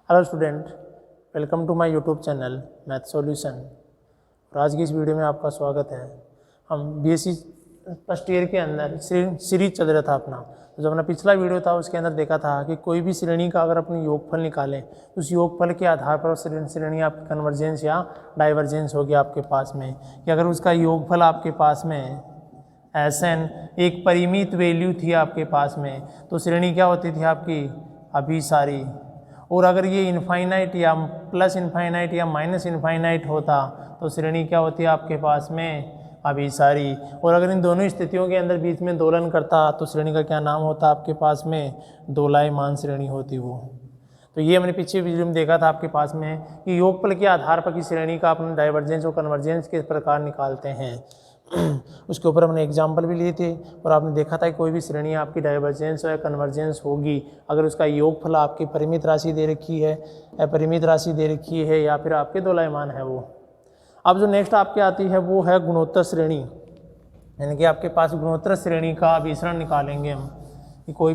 Hello student, welcome to my YouTube channel math solution. और आज की इस वीडियो में आपका स्वागत है। हम बीएससी फर्स्ट ईयर के अंदर सीरीज चल रहा था अपना। तो जो अपना पिछला वीडियो था उसके अंदर देखा था कि कोई भी श्रेणी का अगर अपनी योगफल निकालें तो उस योगफल के आधार पर श्रेणी आपकी कन्वर्जेंस या डाइवर्जेंस होगी आपके पास में, कि अगर उसका योगफल आपके पास में Sn एक परिमित वैल्यू थी आपके पास में तो श्रेणी क्या होती थी आपकी अभिसारी। और अगर ये इनफाइनाइट या प्लस इनफाइनाइट या माइनस इनफाइनाइट होता तो श्रेणी क्या होती है आपके पास में अभिसारी। और अगर इन दोनों स्थितियों के अंदर बीच में दोलन करता तो श्रेणी का क्या नाम होता आपके पास में दोलायमान श्रेणी होती वो। तो ये हमने पीछे वीडियो में देखा था आपके पास में कि योगफल के आधार पर की श्रेणी का अपने डाइवर्जेंस और कन्वर्जेंस किस प्रकार निकालते हैं। उसके ऊपर हमने एग्जाम्पल भी लिए थे और आपने देखा था कि कोई भी श्रेणी आपकी डाइवर्जेंस या कन्वर्जेंस होगी अगर उसका योगफल आपकी परिमित राशि दे रखी है, अपरिमित राशि दे रखी है या फिर आपके दोलायमान है वो। अब जो नेक्स्ट आपके आती है वो है गुणोत्तर श्रेणी, यानी कि आपके पास गुणोत्तर श्रेणी का अभिसरण निकालेंगे हम कि कोई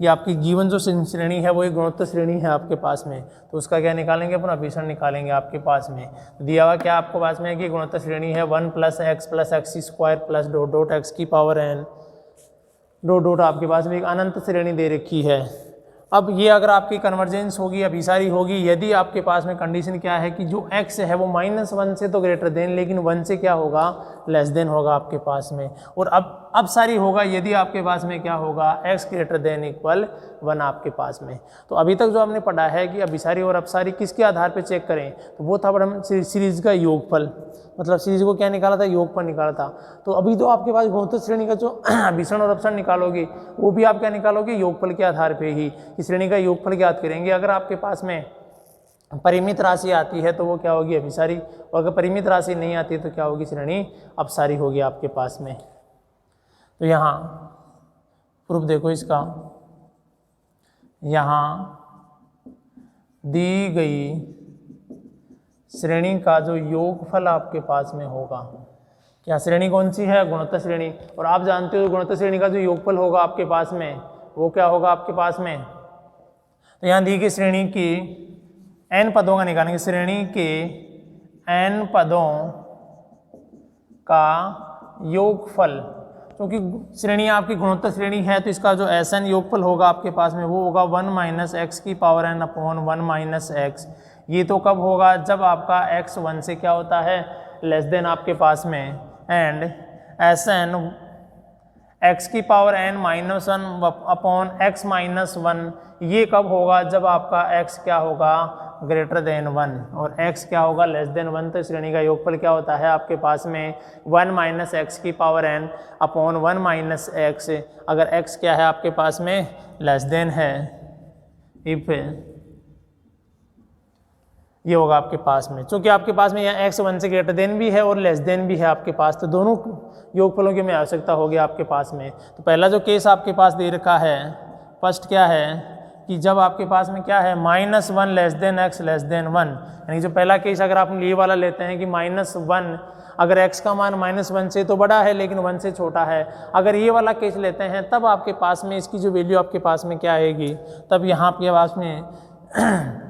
ये आपकी जीवन जो श्रेणी है वो एक गुणोत्तर श्रेणी है आपके पास में, तो उसका क्या निकालेंगे अपन अभिसरण निकालेंगे आपके पास में। दिया हुआ क्या आपको पास में है कि गुणोत्तर श्रेणी है 1 + x square plus dot dot x की पावर n डॉट डॉट आपके पास में एक अनंत श्रेणी दे रखी है। अब ये अगर आपकी कन्वर्जेंस होगी अभिसारी होगी यदि आपके पास में कंडीशन क्या है कि जो x है वो -1 से तो ग्रेटर देन लेकिन 1 से क्या होगा लेस देन होगा आपके पास में। और अब सारी होगा यदि आपके पास में क्या होगा x ग्रेटर देन इक्वल 1 आपके पास में। तो अभी तक जो हमने पढ़ा है कि अभिसारी और अपसारी किसके आधार पर चेक करें तो वो था हम सीरीज का योगफल, मतलब सीरीज को क्या निकाला था योगफल निकाला था। तो अभी तो आपके पास गुणोत्तर श्रेणी का जो अभिसरण और अपसरण निकालोगे वो भी आप क्या निकालोगे योगफल के आधार पे ही, इस श्रेणी का योगफल ज्ञात करेंगे। अगर आपके पास में परिमित राशि आती है तो वो क्या होगी अभिसारी, और अगर परिमित राशि नहीं आती तो क्या होगी श्रेणी अपसारी होगी आपके पास में। तो यहाँ प्रूफ देखो इसका, यहाँ दी गई श्रेणी का जो योगफल आपके पास में होगा, क्या श्रेणी कौन सी है गुणोत्तर श्रेणी, और आप जानते हो गुणोत्तर श्रेणी का जो योगफल होगा आपके पास में वो क्या होगा आपके पास में। तो यहाँ दी गई श्रेणी की n पदों का निकालेंगे, श्रेणी के n पदों का योगफल, क्योंकि श्रेणी आपकी गुणोत्तर श्रेणी है तो इसका जो Sn योगफल होगा आपके पास में वो होगा 1 - x की पावर n अपॉन 1 - x। ये तो कब होगा जब आपका x 1 से क्या होता है लेस देन आपके पास में, एंड Sn x की पावर n -1 अपॉन x -1 ये कब होगा जब आपका x क्या होगा ग्रेटर देन 1 और x क्या होगा लेस देन 1। तो श्रेणी का योगफल क्या होता है आपके पास में 1 - x की पावर n अपॉन 1 - x, अगर x क्या है आपके पास में लेस देन है, इफ ये होगा आपके पास में, क्योंकि आपके पास में यहाँ x 1 से ग्रेटर देन भी है और लेस देन भी है आपके पास, तो दोनों योगफलों की हमें आवश्यकता होगी आपके पास में। तो पहला जो केस आपके पास दे रखा है फर्स्ट क्या है कि जब आपके पास में क्या है -1 less than x less than 1, यानी जो पहला केस अगर आप ये वाला लेते हैं कि -1 अगर x का मान -1 से तो बड़ा है लेकिन 1 से छोटा है, अगर ये वाला केस लेते हैं तब आपके पास में इसकी जो वैल्यू आपके पास में क्या आएगी, तब यहाँ आपके पास में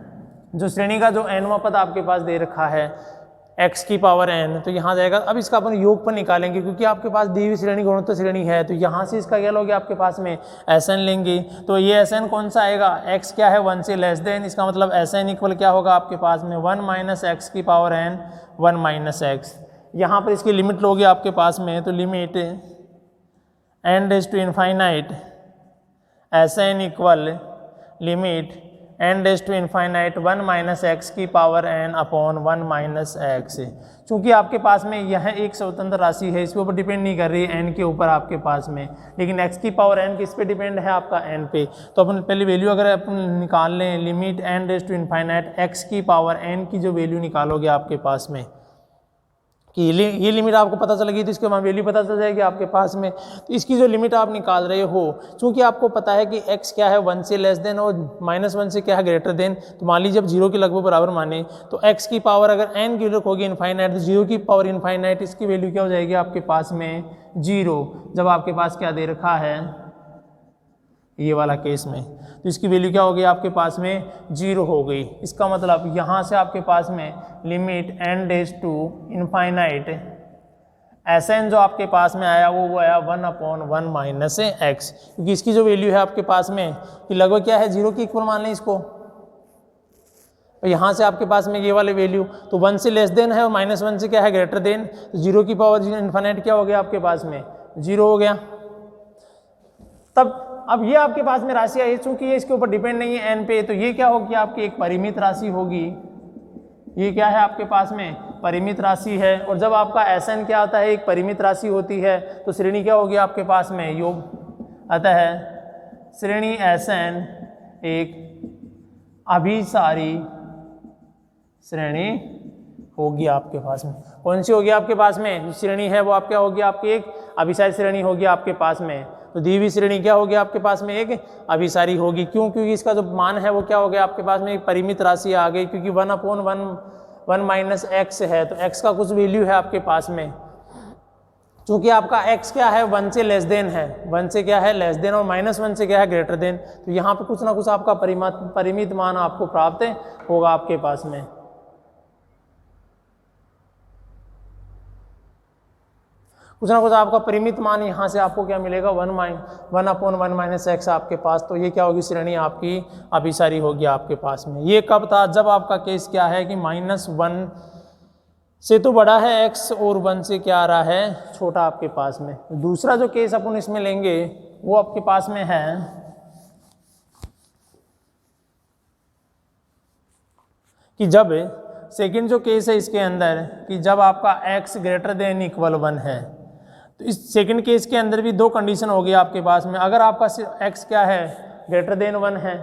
जो श्रेणी का जो nवां पद आपके पास दे रखा है x की पावर n, तो यहाँ जाएगा। अब इसका अपन योगफल निकालेंगे क्योंकि आपके पास दी हुई श्रेणी गुणोत्तर श्रेणी है, तो यहाँ से इसका क्या लोगे आपके पास में Sn लेंगे। तो ये Sn कौन सा आएगा x क्या है 1 से लेस देन, इसका मतलब Sn इक्वल क्या होगा आपके पास में 1 - x की पावर n 1 - x। यहाँ पर इसकी लिमिट लोगे आपके पास में, तो limit n raise to infinite Sn equal limit n raise to infinite 1 - x की पावर n अपॉन 1 - x। चूँकि आपके पास में यह एक स्वतंत्र राशि है, इसके ऊपर डिपेंड नहीं कर रही है n के ऊपर आपके पास में, लेकिन x की पावर n किस पे डिपेंड है आपका n पे। तो अपन पहले वैल्यू अगर अपन निकाल लें limit n raise to infinite x की पावर n की जो वैल्यू निकालोगे आपके पास में कि ये लिमिट आपको पता चल गई तो इसके बाद वैल्यू पता चल जाएगी आपके पास में। तो इसकी जो लिमिट आप निकाल रहे हो, चूंकि आपको पता है कि x क्या है 1 से लेस देन और -1 से क्या है ग्रेटर देन, तो मान लीजिए जब 0 के लगभग बराबर माने तो x की पावर अगर n की होगी इनफाइनाइट, तो 0 की पावर इनफाइनाइट इसकी वैल्यू क्या हो जाएगी आपके पास में 0, जब आपके पास क्या दे रखा है ये वाला केस में, तो इसकी वैल्यू क्या हो गई आपके पास में 0 हो गई। इसका मतलब यहाँ से आपके पास में limit n tends to infinite Sn जो आपके पास में आया वो आया 1/1 माइनस x, क्योंकि इसकी जो वैल्यू है आपके पास में कि लगभग क्या है 0 के इक्वल मान लें इसको। तो यहाँ से आपके पास में ये वाले वैल्यू तो 1 से लेस देन है और -1 से क्या है ग्रेटर देन, तो 0 की पावर इनफाइनाइट क्या हो गया आपके पास में 0 हो गया। तब अब ये आपके पास में राशि आई, चूंकि ये इसके ऊपर डिपेंड नहीं है n पे, तो ये क्या होगी आपकी एक परिमित राशि होगी। ये क्या है आपके पास में परिमित राशि है, और जब आपका Sn क्या आता है एक परिमित राशि होती है तो श्रेणी क्या होगी आपके पास में योग आता है। श्रेणी Sn एक अभिसारी श्रेणी होगी आपके पास में। कौन सी होगी आपके पास में श्रेणी है वो आप क्या होगी आपकी एक अभिसारी श्रेणी होगी आपके पास में। तो दी हुई श्रेणी क्या होगी आपके पास में एक अभिसारी होगी। क्यों? क्योंकि इसका जो मान है वो क्या हो गया आपके पास में एक परिमित राशि आ गई, क्योंकि 1/1 माइनस x है, तो x का कुछ वैल्यू है आपके पास में। चूंकि आपका x क्या है 1 से लेस देन है, 1 से क्या है लेस देन और -1 से क्या है ग्रेटर देन, तो यहाँ पे कुछ ना कुछ आपका परिमित मान आपको प्राप्त होगा आपके पास में। कुछ ना कुछ आपका परिमित मान यहाँ से आपको क्या मिलेगा 1/1 माइनस x आपके पास। तो ये क्या होगी श्रेणी आपकी अभिसारी होगी आपके पास में। ये कब था? जब आपका केस क्या है कि -1 से तो बड़ा है x और 1 से क्या आ रहा है छोटा आपके पास में। दूसरा जो केस अपन इसमें लेंगे वो आपके पास में है कि जब सेकंड जो केस है इसके अंदर कि जब आपका x ग्रेटर देन इक्वल 1 है, तो इस सेकंड केस के अंदर भी दो कंडीशन होगी आपके पास में। अगर आपका x क्या है ग्रेटर देन 1 है,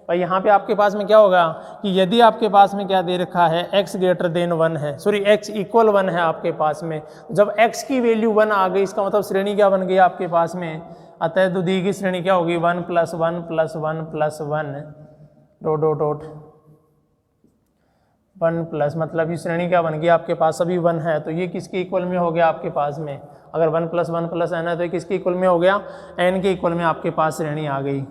और यहाँ पे आपके पास में क्या होगा कि यदि आपके पास में क्या दे रखा है x ग्रेटर देन 1 है, सॉरी x इक्वल 1 है आपके पास में, जब x की वैल्यू 1 आ गई इसका मतलब श्रेणी क्या बन गई आपके पास में। अतः तो दी गई श्रेणी क्या होगी 1 + 1 + 1 + 1 ... 1 प्लस मतलब ये श्रेणी क्या बन गई आपके पास सभी 1 है, तो ये किसके इक्वल में हो गया आपके पास में। अगर 1 + 1 + n है तो ये किसके इक्वल में हो गया n के इक्वल में आपके पास श्रेणी आ गई।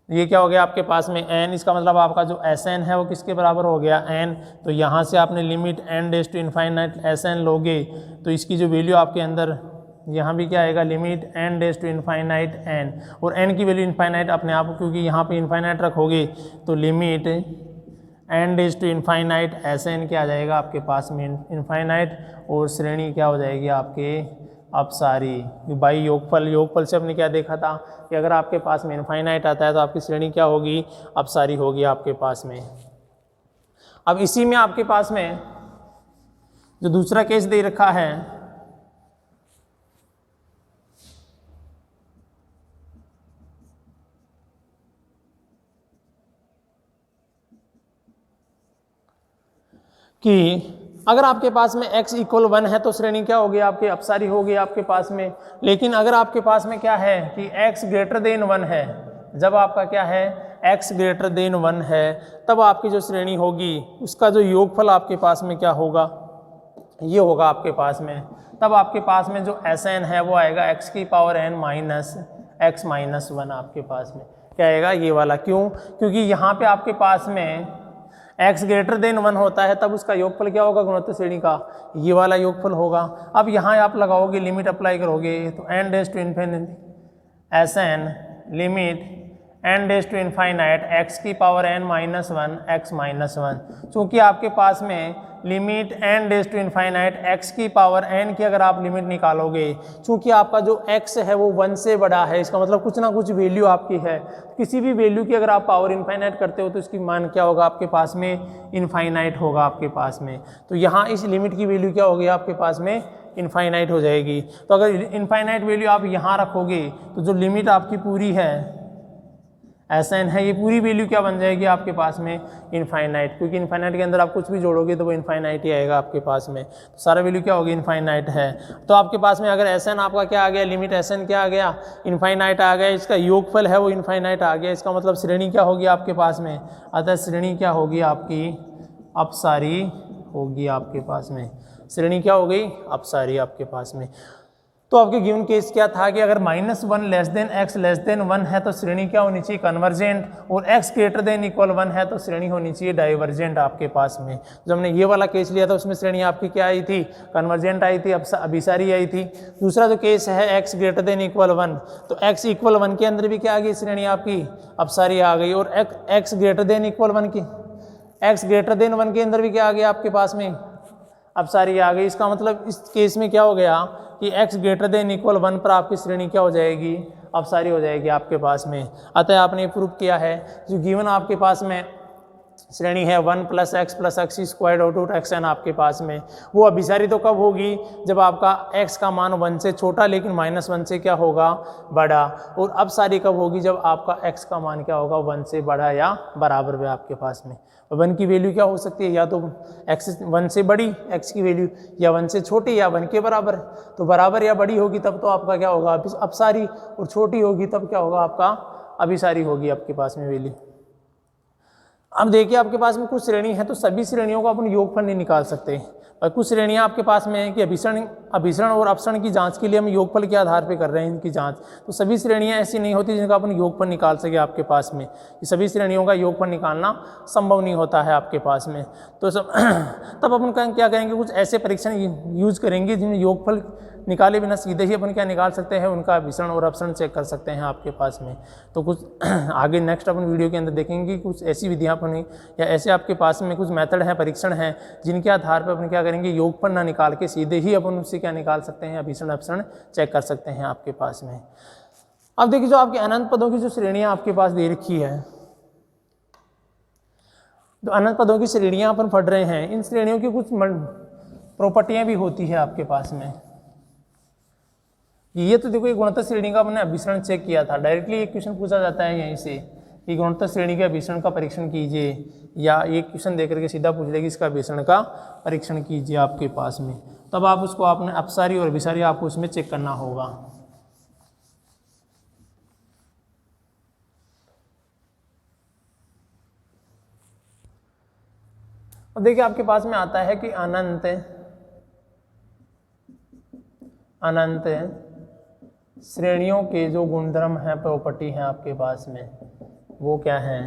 ये क्या हो गया आपके पास में n, इसका मतलब आपका जो Sn है वो किसके बराबर हो गया n। तो यहाँ से आपने limit n tends to infinite Sn लोगे तो इसकी जो वैल्यू आपके अंदर यहाँ भी क्या आएगा limit n tends to infinite n, और n की वैल्यू इनफाइनाइट अपने आप, क्योंकि यहाँ पे इनफाइनाइट रखोगे तो limit n tends to infinite Sn क्या आ जाएगा आपके पास में इनफाइनाइट, और श्रेणी क्या हो जाएगी आपके अपसारी। बाई योगफल से हमने क्या देखा था कि अगर आपके पास में इनफाइनाइट आता है तो आपकी श्रेणी क्या होगी अपसारी होगी आपके पास में। अब इसी में आपके पास में जो दूसरा केस दे रखा है कि अगर आपके पास में x इक्वल 1 है तो श्रेणी क्या होगी आपके अपसारी होगी आपके पास में। लेकिन अगर आपके पास में क्या है कि x ग्रेटर देन 1 है, जब आपका क्या है x ग्रेटर देन 1 है तब आपकी जो श्रेणी होगी उसका जो योगफल आपके पास में क्या होगा ये होगा आपके पास में। तब आपके पास में जो Sn है वो आएगा x की power n minus x minus 1 आपके पास में क्या आएगा ये वाला। क्यों? क्योंकि यहाँ पे आपके पास में x ग्रेटर देन 1 होता है तब उसका योगफल क्या होगा गुणोत्तर श्रेणी का ये वाला योगफल होगा। अब यहाँ आप लगाओगे लिमिट अप्लाई करोगे तो n tends to infinity Sn limit n tends to infinite x की power n minus 1 x minus 1। चूँकि आपके पास में limit n tends to infinite x की पावर n की अगर आप लिमिट निकालोगे, चूँकि आपका जो x है वो 1 से बड़ा है, इसका मतलब कुछ ना कुछ वैल्यू आपकी है। किसी भी वैल्यू की अगर आप पावर इनफाइनाइट करते हो तो इसकी मान क्या होगा आपके पास में इनफाइनाइट होगा आपके पास में। तो यहाँ इस लिमिट की वैल्यू क्या होगी आपके पास में इनफाइनाइट हो जाएगी। तो अगर इनफाइनाइट वैल्यू आप यहाँ रखोगे तो जो लिमिट आपकी पूरी है Sn है ये पूरी वैल्यू क्या बन जाएगी आपके पास में इनफाइनाइट, क्योंकि इनफाइनाइट के अंदर आप कुछ भी जोड़ोगे तो वो इनफाइनाइट ही आएगा आपके पास में। तो सारा वैल्यू क्या होगी इनफाइनाइट है। तो आपके पास में अगर Sn आपका क्या आ गया लिमिट Sn क्या आ गया इनफाइनाइट आ गया, इसका योगफल है वो इनफाइनाइट आ गया, इसका मतलब श्रेणी क्या होगी आपके पास में। अतः श्रेणी क्या होगी आपकी अपसारी होगी आपके पास में। श्रेणी क्या हो गई अपसारी आपके पास में। तो आपके गिवन केस क्या था कि अगर -1 less than x less than 1 है तो श्रेणी क्या होनी चाहिए, कन्वर्जेंट, और x ग्रेटर देन इक्वल 1 है तो श्रेणी होनी चाहिए डाइवर्जेंट आपके पास में। जब हमने ये वाला केस लिया था उसमें श्रेणी आपकी क्या आई थी, कन्वर्जेंट आई थी, अभिसारी आई थी। दूसरा जो केस है x ग्रेटर देन इक्वल 1, तो x इक्वल 1 के अंदर भी क्या आ गई, श्रेणी आपकी अपसारी आ गई, और x ग्रेटर देन इक्वल 1 की x ग्रेटर देन 1 के अंदर भी क्या आ गया आपके पास में, अपसारी आ गई। इसका मतलब इस केस में क्या हो गया कि x ग्रेटर देन इक्वल 1 पर आपकी श्रेणी क्या हो जाएगी, अपसारी हो जाएगी आपके पास में। अतः आपने प्रूव किया है जो गिवन आपके पास में श्रेणी है 1 + x + x² xn आपके पास में, वो अभिसारी तो कब होगी, जब आपका x का मान 1 से छोटा लेकिन -1 से क्या होगा, बड़ा। और अपसारी कब होगी, जब आपका x का मान क्या होगा, 1 से बड़ा या बराबर में आपके पास में। 1 की वैल्यू क्या हो सकती है, या तो x 1 से बड़ी x की वैल्यू, या 1 से छोटी, या 1 के बराबर। तो बराबर या बड़ी होगी तब तो आपका क्या होगा, अपसारी, और छोटी होगी तब क्या होगा, आपका अभिसारी होगी आपके पास में वैल्यू। अब देखिए आपके पास में कुछ श्रेणी है तो सभी श्रेणियों का अपन योगफल नहीं निकाल सकते, और कुछ श्रेणियां आपके पास में है कि अभिसरण और अपसरण की जांच के लिए हम योगफल के आधार पे कर रहे हैं इनकी जांच। तो सभी श्रेणियां ऐसी नहीं होती जिनका अपन योगफल निकाल सके आपके पास में, कि सभी श्रेणियों का योगफल निकालना संभव नहीं होता है आपके पास में। तो तब अपन क्या करेंगे, कुछ ऐसे परीक्षण यूज करेंगे जिनमें योगफल निकाले बिना सीधे ही अपन क्या निकाल सकते हैं, उनका अभिसरण और अपसरण चेक कर सकते हैं आपके पास में। तो कुछ आगे नेक्स्ट अपन वीडियो के अंदर देखेंगे कुछ ऐसी विधियां अपन या ऐसे आपके पास में कुछ मेथड हैं, परीक्षण हैं, जिनके आधार पर अपन क्या करेंगे, योगफल ना निकाल के सीधे ही अपन उससे क्या निकाल सकते हैं, अभिसरण अपसरण चेक कर सकते हैं आपके पास में। अब देखिए जो आपके अनंत पदों की जो श्रेणियां आपके पास दे रखी है, तो अनंत पदों की श्रेणियां अपन पढ़ रहे हैं, इन श्रेणियों की कुछ प्रॉपर्टियां भी होती है आपके पास में। ये तो देखो, ये गुणोत्तर श्रेणी का अपने अभिसरण चेक किया था, डायरेक्टली एक क्वेश्चन पूछा जाता है यहीं से कि गुणोत्तर श्रेणी के अभिसरण का परीक्षण कीजिए, या एक क्वेश्चन देकर के सीधा पूछ लेगी इसका अभिसरण का परीक्षण कीजिए आपके पास में। तब आप उसको आपने अपसारी और अभिसारी आपको उसमें चेक करना होगा। और देखिए आपके पास में आता है कि अनंत श्रेणियों के जो गुणधर्म है, प्रॉपर्टी है आपके पास में, वो क्या है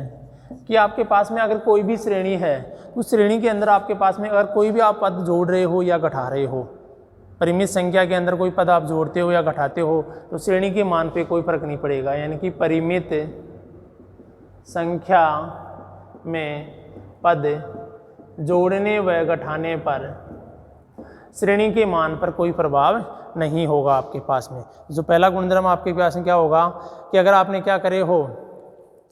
कि आपके पास में अगर कोई भी श्रेणी है, उस श्रेणी के अंदर आपके पास में अगर कोई भी आप पद जोड़ रहे हो या घटा रहे हो, परिमित संख्या के अंदर कोई पद आप जोड़ते हो या घटाते हो, तो श्रेणी के मान पे कोई फर्क नहीं पड़ेगा। यानी कि परिमित संख्या में पद जोड़ने व घटाने पर श्रेणी के मान पर कोई प्रभाव नहीं होगा आपके पास में। जो पहला गुणधर्म आपके पास में क्या होगा कि अगर आपने क्या करे हो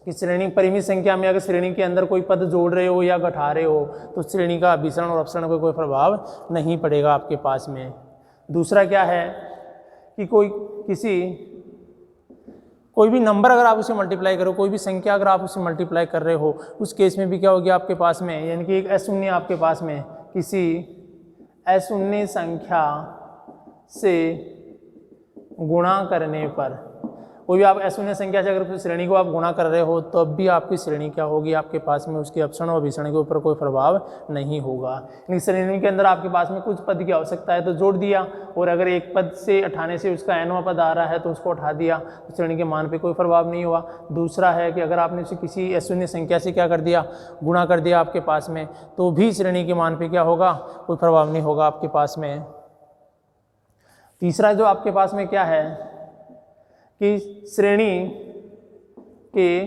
कि श्रेणी परिमित संख्या में अगर श्रेणी के अंदर कोई पद जोड़ रहे हो या घटा रहे हो, तो श्रेणी का अभिसरण और अपसरण पर कोई प्रभाव नहीं पड़ेगा आपके पास में। दूसरा क्या है कि कोई भी नंबर अगर आप उसे मल्टीप्लाई करो, कोई भी संख्या अगर आप उसे मल्टीप्लाई कर रहे हो, उस केस में भी क्या होगी आपके पास में, यानी कि एक अशून्य आपके पास में किसी अशून्य संख्या से गुणा करने पर, कोई भी आप अशून्य संख्या से अगर श्रेणी को आप गुणा कर रहे हो तो अब भी आपकी श्रेणी क्या होगी आपके पास में, उसके अपसरण और अभिसरण के ऊपर कोई प्रभाव नहीं होगा। यानी श्रेणी के अंदर आपके पास में कुछ पद की आवश्यकता है तो जोड़ दिया, और अगर एक पद से हटाने से उसका nवां पद आ रहा है तो उसको उठा दिया, तो श्रेणी के मान पे कोई प्रभाव नहीं हुआ। दूसरा है कि अगर आपने उसे किसी अशून्य संख्या से क्या कर दिया, गुणा कर दिया आपके पास में, तो भी श्रेणी के मान पे क्या होगा, कोई प्रभाव नहीं होगा आपके पास में। तीसरा जो आपके पास में क्या है कि श्रेणी के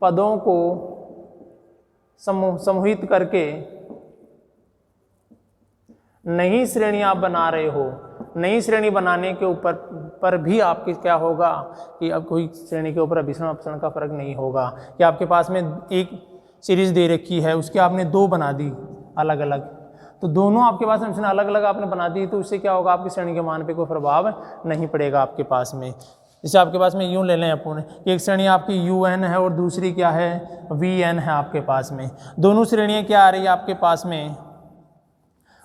पदों को समूहित करके नई श्रेणी आप बना रहे हो, नई श्रेणी बनाने के ऊपर पर भी आपके क्या होगा कि अब कोई श्रेणी के ऊपर अभिसरण अपसरण का फर्क नहीं होगा। कि आपके पास में एक सीरीज दे रखी है, उसके आपने दो बना दी अलग अलग, तो दोनों आपके पास में अलग अलग आपने बना दी, तो उससे क्या होगा, आपकी श्रेणी के मान पे कोई प्रभाव नहीं पड़ेगा आपके पास में। जैसे आपके पास में यूँ ले लें अपन, एक श्रेणी आपकी UN है और दूसरी क्या है, VN है आपके पास में। दोनों श्रेणियाँ क्या आ रही है आपके पास में,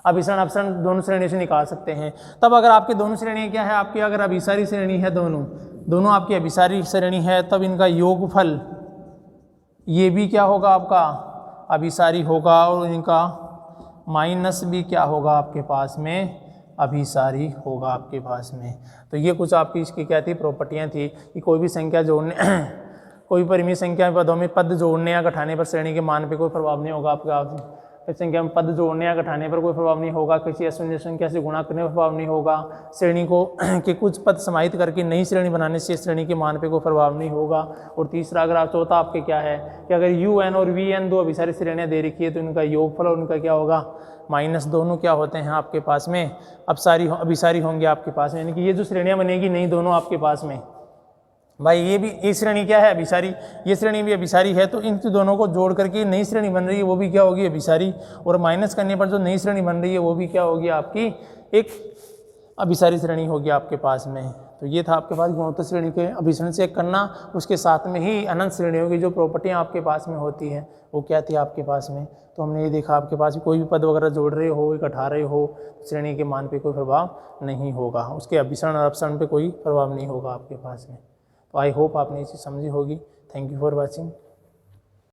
अभिसरण अपसरण दोनों श्रेणी से निकाल सकते हैं। तब अगर आपकी दोनों श्रेणियाँ क्या है, आपकी अगर अभिसारी श्रेणी है, दोनों आपकी अभिसारी श्रेणी है, तब इनका योगफल ये भी क्या होगा, आपका अभिसारी होगा, और इनका माइनस भी क्या होगा आपके पास में अभिसारी होगा आपके पास में। तो ये कुछ आपकी इसकी क्या थी, प्रॉपर्टियाँ थी कि कोई भी संख्या जोड़ने कोई परिमित संख्या पदों में पद जोड़ने या घटाने पर श्रेणी के मान पे कोई प्रभाव नहीं होगा आपका। संख्या में पद जोड़ने या घटाने पर कोई प्रभाव नहीं होगा। किसी अशून्य संख्या से गुणा करने पर प्रभाव नहीं होगा। श्रेणी को के कुछ पद समाहित करके नई श्रेणी बनाने से श्रेणी के मान पे कोई प्रभाव नहीं होगा। और तीसरा अगर आप चौथा आपके क्या है कि अगर UN और VN दो अभिसारी श्रेणियाँ दे रखी है तो इनका योगफल और उनका क्या होगा, माइनस दोनों क्या होते हैं आपके पास में अभिसारी होंगे आपके पास में। यानी कि ये जो श्रेणियाँ बनेगी नहीं दोनों आपके पास में भाई, ये भी ये श्रेणी क्या है, अभिसारी, ये श्रेणी भी अभिसारी है। तो इन दोनों को जोड़ करके नई श्रेणी बन रही है वो भी क्या होगी, अभिसारी। और माइनस करने पर जो नई श्रेणी बन रही है वो भी क्या होगी, आपकी एक अभिसारी श्रेणी होगी आपके पास में। तो ये था आपके पास गुणोत्तर श्रेणी के अभिसरण चेक करना। उसके साथ में ही अनंत श्रेणियों की जो प्रॉपर्टियाँ आपके पास में होती हैं वो क्या थी आपके पास में। तो हमने ये देखा आपके पास कोई भी पद वगैरह जोड़ रहे हो, घटा रहे हो, श्रेणी के मान पे कोई प्रभाव नहीं होगा, उसके अभिसरण और अपसरण पे कोई प्रभाव नहीं होगा आपके पास में। तो आई होप आपने ये चीज़ समझी होगी। Thank you for watching.